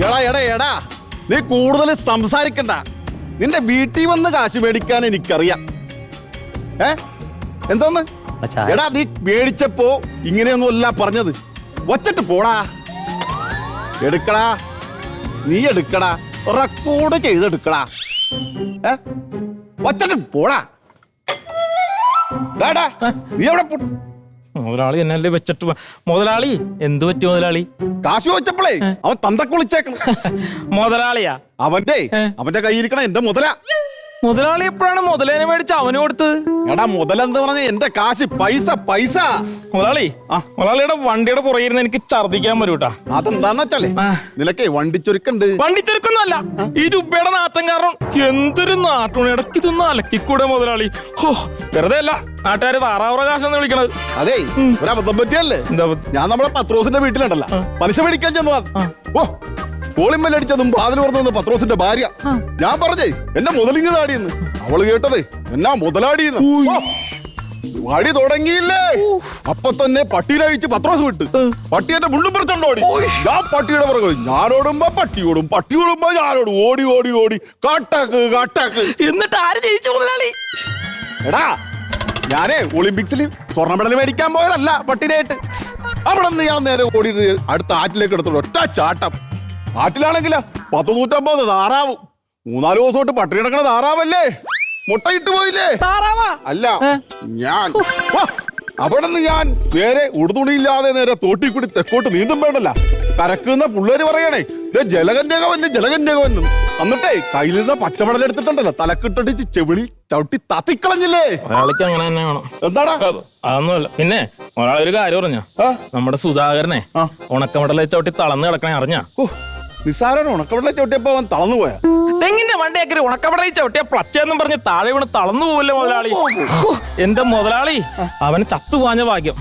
എടാ എടാ എടാ നീ കൂടുതൽ സംസാരിക്കണ്ട. നിന്റെ വീട്ടിൽ വന്ന് കാശ് മേടിക്കാൻ എനിക്കറിയാം. എന്തോന്ന് എടാ നീ മേടിച്ചപ്പോ ഇങ്ങനെയൊന്നും അല്ല പറഞ്ഞത്. വച്ചിട്ട് പോടാ. എടുക്കടാ, നീ എടുക്കടാ, റെക്കോർഡ് ചെയ്തെടുക്കടാ. വച്ചിട്ട് പോടാ. നീ എവിടെ മുതലാളി എന്നല്ലേ വെച്ചിട്ട് മുതലാളി എന്ത് പറ്റി മുതലാളി? കാശ് വെച്ചപ്പോളേ അവൻ തന്തക്ക് വിളിച്ചേക്കണം. മുതലാളിയാ? അവന്റെ കയ്യിരിക്കണ എന്റെ മുതല. മുതലാളി എപ്പോഴാണ് മുതലേനെ മേടിച്ച് അവന് കൊടുത്തത്? എടാ മുതലെന്ന് പറഞ്ഞ എന്റെ കാശ്, പൈസ പൈസ. മുതലാളി മുതലാളിയുടെ വണ്ടിയുടെ പുറകിരുന്ന് എനിക്ക് ഛർദിക്കാൻ വരൂട്ടാ. അതെന്താന്ന് വെച്ചാലേ നിനക്കേ വണ്ടിച്ചൊരുക്കുണ്ട്. വണ്ടിച്ചൊരുക്കൊന്നുമല്ല, ഈ രൂപയുടെ നാട്ടം കാരണം എന്തൊരു നാട്ടാണ്. ഇടയ്ക്ക് ഇതൊന്നും അലക്കിക്കൂടെ മുതലാളി? ഹോ, വെറുതെ അല്ല നാട്ടുകാര് താറാവകാശം എന്ന് വിളിക്കണത്. അതെ, ഒരു അബദ്ധം പറ്റിയല്ലേ. ഞാൻ നമ്മുടെ പത്രോസിന്റെ വീട്ടിലുണ്ടല്ല പലിശ മേടിക്കാൻ ചെന്നതാ. ഓ, കോളിമ്പല്ലടിച്ചതും വാതിൽ തുറന്നു പത്രോസിന്റെ ഭാര്യ. ഞാൻ പറഞ്ഞേ എന്നെ മുതലിങ് താടിയെന്ന്. അവള് കേട്ടതേ എന്നാ മുതലാടിയെന്ന്. വടി തുടങ്ങിയില്ലേ അപ്പൊ തന്നെ പട്ടീനെ അഴിച്ച് പത്രോസ് വിട്ട്. പട്ടി എന്റെ മുള്ളും പുറത്തുണ്ടോടി. ഞാൻ പട്ടിയുടെ പുറകെ, ഞാനോടുമ്പോ പട്ടിയോടും, പട്ടിയോടുമ്പോ ഞാനോടും. ഓടി ഓടി ഓടി കാട്ടാക്ക് കാട്ടാക്ക്. എന്നിട്ട് ആര് ജയിച്ചു മുതലാളി? എടാ ഞാനേ ഒളിമ്പിക്സിൽ സ്വർണ്ണ മെഡൽ മേടിക്കാൻ പോയതല്ല പട്ടിനായിട്ട്. അവിടെ നിന്ന് ഞാൻ നേരെ ഓടി അടുത്ത ആറ്റിലേക്ക് എടുത്തോളൂ. ഒറ്റ ചാട്ടം. ആറ്റിലാണെങ്കില 150 താറാവും. 3-4 ദിവസം തൊട്ട് പട്ടിണി കിടക്കണ താറാവല്ലേ, മുട്ടയിട്ട് പോയില്ലേ. അല്ല ഞാൻ അവിടെ നിന്ന് ഞാൻ നേരെ ഉടുതുണിയില്ലാതെ നേരെ തോട്ടി കൂടി തെക്കോട്ട് നീന്തും വേണ്ടല്ല. കരക്കുന്ന പിള്ളേര് പറയണേ ജലകന്യകവന് ജലകന്യകവൻ. എന്നിട്ടേ കയ്യിലിരുന്ന പച്ചമടൽ എടുത്തിട്ടുണ്ടല്ലോ തലക്കിട്ടടിച്ച് ചെവിളി ചവിട്ടി തത്തിക്കളഞ്ഞില്ലേ. ഒരാൾക്ക് അങ്ങനെ തന്നെ വേണം. എന്താടാ? അതൊന്നുമല്ല. പിന്നെ ഒരാളൊരു കാര്യം പറഞ്ഞ, നമ്മുടെ സുധാകരനെ ഉണക്കമടലെ ചവിട്ടി തളർന്ന് കിടക്കണേ അറിഞ്ഞ? നിസാരം ഉണക്കമടലെ ചവിട്ടിയപ്പോ അവൻ തളർന്നു പോയാ. തെങ്ങിന്റെ വണ്ടിയൊക്കെ ഉണക്കമടലെ ചവിട്ടിയ പ്ലച്ചെന്നും പറഞ്ഞ് താഴെ വീണ് തളർന്നു പോവില്ലേ മുതലാളി? എന്റെ മുതലാളി അവന് ചത്തുപോഞ്ഞ ഭാഗ്യം.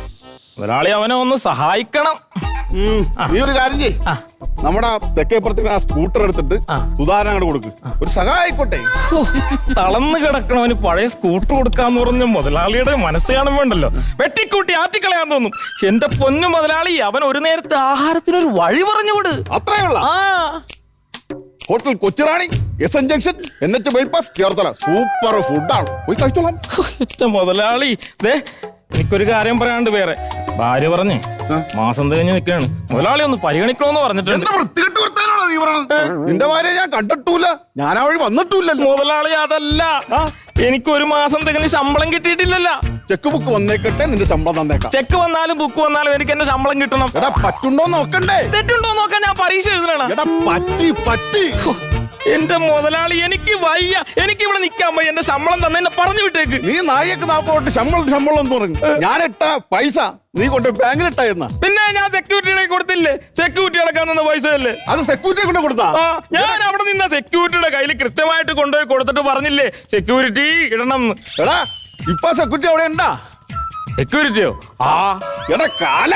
മുതലാളി അവനെ ഒന്ന് സഹായിക്കണം. നീ ഒരു കാര്യം ചെയ്, നമ്മുടെ തെക്കേപ്പുറത്ത് ആ സ്കൂട്ടർ എടുത്തിട്ട് സുധാകരൻ അങ്ങോട്ട് കൊടുക്ക്. ഒരു സഹായിക്കോട്ടെ. തളർന്നു കിടക്കണവന് പഴയ സ്കൂട്ടർ കൊടുക്കാന്ന് പറഞ്ഞ മുതലാളിയുടെ മനസ്സ് കാണാൻ വേണ്ടല്ലോ. വെട്ടിക്കൂട്ടി ആറ്റിക്കളയാൻ തോന്നും. എന്റെ പൊന്നു മുതലാളി, അവൻ ഒരു നേരത്തെ ആഹാരത്തിനൊരു വഴി പറഞ്ഞുകൊട്. അത്രയുള്ള hotel Kochirani, SN. Junction, NH bypass, Cherthala. Super ഫുഡാണ്, പോയി കഴിച്ചോളാം. മുതലാളി ദേ എനിക്കൊരു കാര്യം പറയാണ്ട് വേറെ. ഭാര്യ പറഞ്ഞേ മാസം തികഞ്ഞ് നിൽക്കാണ്, മുതലാളി ഒന്ന് പരിഗണിക്കണോന്ന് പറഞ്ഞിട്ടുണ്ട്. നിന്റെ ഭാര്യ ഞാൻ കണ്ടിട്ടൂല, ഞാൻ ആ വഴി വന്നിട്ടില്ലല്ലോ. മുതലാളി അതല്ല, എനിക്കൊരു മാസം തികഞ്ഞ് ശമ്പളം കിട്ടിയിട്ടില്ലല്ലോ. ചെക്ക് ബുക്ക് വന്നേക്കട്ടെ, നിന്റെ ശമ്പളം തന്നേക്കാം. ചെക്ക് വന്നാലും ബുക്ക് വന്നാലും എനിക്ക് എന്റെ ശമ്പളം കിട്ടണം. എടാ പറ്റുണ്ടോ നോക്കണ്ടേ? തെറ്റുണ്ടോ നോക്കാൻ ഞാൻ പരീക്ഷ എഴുതണം. എടാ പറ്റി പറ്റി. എന്റെ മുതലാളി എനിക്ക് വയ്യ, എനിക്ക് ഇവിടെ നിൽക്കാൻ വയ്യ. എന്റെ ശമ്പളം തന്നെ എന്നെ പറഞ്ഞു വിട്ടേക്ക്. നീ 40 ശമ്പളം എന്ന് പറഞ്ഞു. ഞാനിട്ട പൈസ നീ കൊണ്ട് ബാങ്കിലിട്ടായിരുന്ന. പിന്നെ ഞാൻ സെക്യൂരിറ്റിയുടെ കൊടുത്തില്ലേ? സെക്യൂരിറ്റി അടക്കാൻ തന്ന പൈസ അല്ലേ? അത് സെക്യൂരിറ്റിയെ കൊണ്ട് കൊടുത്താ? ഞാൻ അവിടെ നിന്ന സെക്യൂരിറ്റിയുടെ കയ്യിൽ കൃത്യമായിട്ട് കൊണ്ടുപോയി കൊടുത്തിട്ട് പറഞ്ഞില്ലേ സെക്യൂരിറ്റി ഇടണം. എടാ ഇപ്പൊ സെക്യൂരിറ്റി അവിടെ ഉണ്ടാ? സെക്യൂരിറ്റിയോ? എടാ കാല